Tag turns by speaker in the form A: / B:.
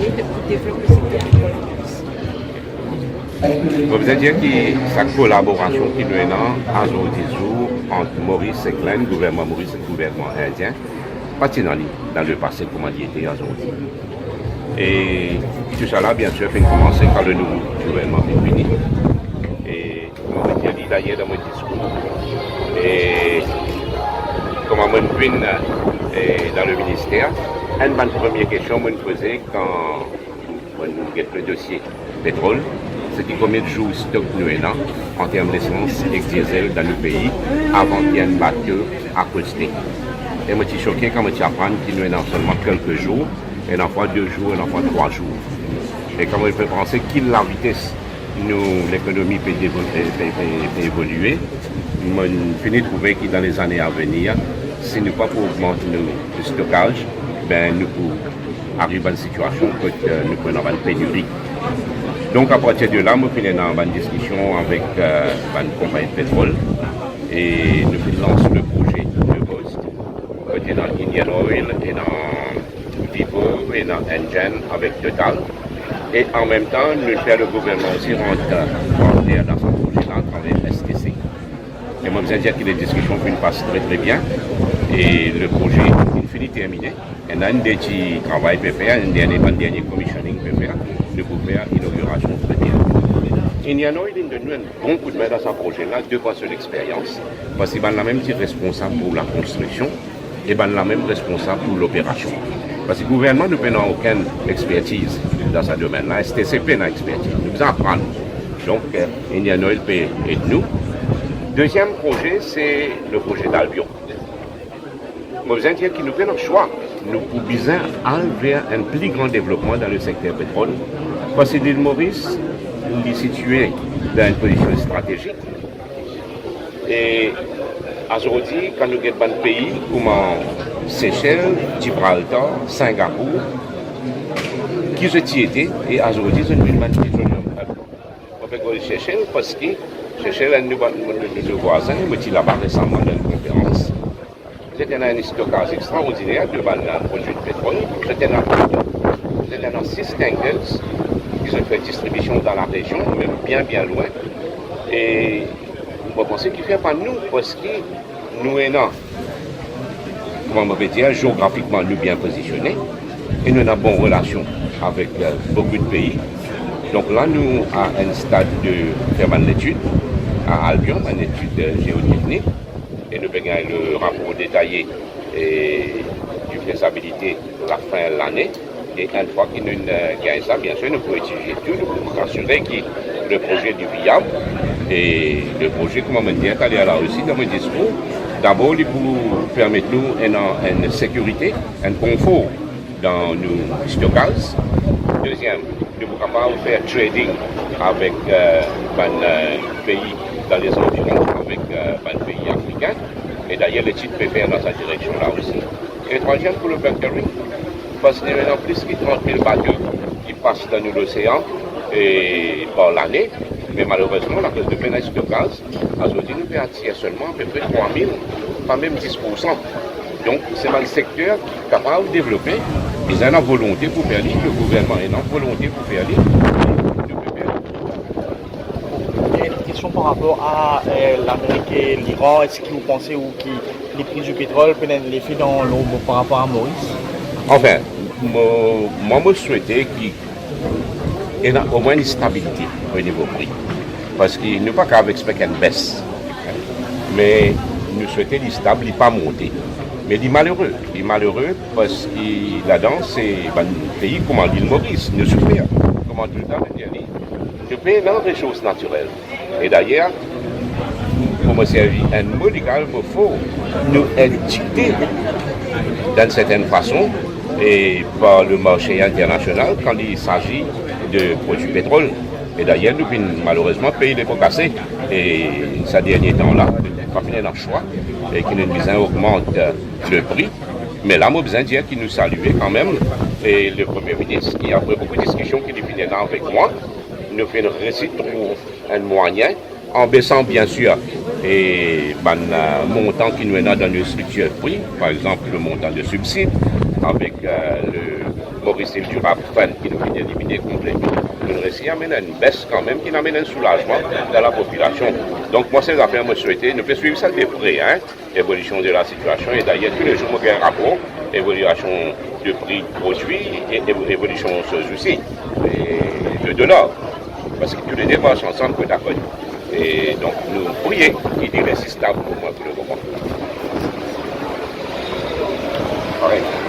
A: aider pour développer le secteur agricole en Maurice.
B: Vous avez dire que cette collaboration qui nous est là, entre Maurice et Glen, gouvernement Maurice et le gouvernement indien, pas dans le passé comment il était aujourd'hui. Et tout ça là, bien sûr, fait commencer par le nouveau gouvernement fini. Et comme je l'ai dit d'ailleurs dans mon discours, et comment je viens dans le ministère, une première question que je me posais quand on a le dossier pétrole, c'était combien de jours stock nous là en termes d'essence et de diesel dans le pays avant qu'il y ait une bateau à coster. Et je suis choqué quand je apprends qu'il nous est dans seulement quelques jours, et dans fois 2 jours, et dans fois 3 jours. Et comment je peux penser qu'il la vitesse l'économie peut évoluer, je finis de trouver que dans les années à venir, si nous pas pour augmenter le stockage, ben nous pouvons arriver à une situation que nous pouvons avoir une pénurie. Donc à partir de là, nous finissons dans une discussion avec une compagnie de pétrole et nous lançons le projet de Post, côté dans Indian Oil et dans Vivo et dans Engen avec Total. Et en même temps, nous faisons le gouvernement aussi rentrer dans ce projet-là à travers STC. Et moi, je veux dire que les discussions passent très très bien et le projet est fini terminé. Et on a un petit travail à faire, un dernier commissioning à faire. Nous pouvons faire l'inauguration très bien. Indian Oil nous donne un bon coup de main dans ce projet-là, de par son expérience, parce qu'il est la même responsable pour la construction et la même responsable pour l'opération. Parce que le gouvernement n'a aucune expertise dans ce domaine-là, STCP n'a expertise, nous devons apprendre. Donc, Indian Oil peut aider nous. Deuxième projet, c'est le projet d'Albion. Moi, je veux dire qu'il nous fait notre choix. Nous pouvons aller vers un plus grand développement dans le secteur pétrole. Parce que l'île Maurice est située dans une position stratégique. Et aujourd'hui, quand nous avons un pays comme Seychelles, Gibraltar, Singapour, qui se tiennent et aujourd'hui, c'est une pétroleum. On peut aller Seychelles parce que Seychelles est nos voisins, mais il là-bas récemment dans une conférence. C'était un stockage extraordinaire de produits de pétrole. C'était dans 6 tankers qui ont fait distribution dans la région, même bien loin. Et je pense qu'il ne fait pas nous, parce que nous sommes, comment on peut dire, géographiquement nous bien positionnés et nous avons une bonne relation avec beaucoup de pays. Donc là, nous avons un stade de faire une étude à Albion, une étude géotechnique. Et nous avons le rapport détaillé de faisabilité à la fin de l'année. Et une fois que nous gagnons ça, bien sûr, nous pouvons étudier tout, nous pouvons assurer que le projet est viable. Et le projet, comme on me dit, est allé là aussi dans mon discours. D'abord, il pour permettre nous une sécurité, un confort dans nos stockages. Deuxième, nous sommes capables de faire trading avec un pays dans les environs, avec un pays africain. Et d'ailleurs, l'étude peut faire dans cette direction-là aussi. Et troisième, pour le bunkering, parce qu'il y a maintenant plus de 30 000 bateaux qui passent dans l'océan par l'année. Mais malheureusement, à cause de pénage de gaz, aujourd'hui, nous pouvons attirer seulement à peu près 3 000, pas même 10%. Donc, c'est un secteur qui est capable de développer. Ils ont une volonté pour faire l'île, le gouvernement a une volonté pour faire l'île.
C: Une question par rapport à l'Amérique et l'Iran. Est-ce que vous pensez que les prix du pétrole peuvent être l'effet dans l'eau par rapport à Maurice?
B: Enfin, moi, je souhaitais qu'il y ait au moins une stabilité au niveau prix. Parce qu'il n'est pas qu'avec une baisse. Mais nous souhaitons qu'il soit stable, il ne pas monter. Mais il est malheureux. Il est malheureux parce que là-dedans, c'est un pays comme l'île Maurice, nous souffrons. Comme tout le temps, nous payons dans des choses naturelles. Et d'ailleurs, pour me servir un mot légal, il faut nous édicter d'une certaine façon et par le marché international quand il s'agit de produits pétrole. Et d'ailleurs, nous pouvons malheureusement payer les pots cassés. Et ces derniers temps-là, quand on a un choix et que nous augmente le prix. Mais là, moi, besoin de dire qu'il nous saluait quand même. Et le Premier ministre, qui après beaucoup de discussions qui finit là avec moi, nous fait une réussite pour un moyen, en baissant bien sûr et montant qui nous est dans une structure prix, par exemple le montant de subside, avec le Christine durable, fan, qui nous vient éliminer complètement. Nous réussissons à amener une baisse quand même, qui amène un soulagement dans la population. Donc moi, ces affaires, me souhaiter, nous pouvons suivre ça de près, hein, l'évolution de la situation. Et d'ailleurs, tous les jours, nous avons un rapport, évolution de prix produits et évolution choses aussi, et de dollars. Parce que tous les deux marchent ensemble pour d'accord. Et donc, nous prions qu'il est stable pour moi pour le moment. Ouais.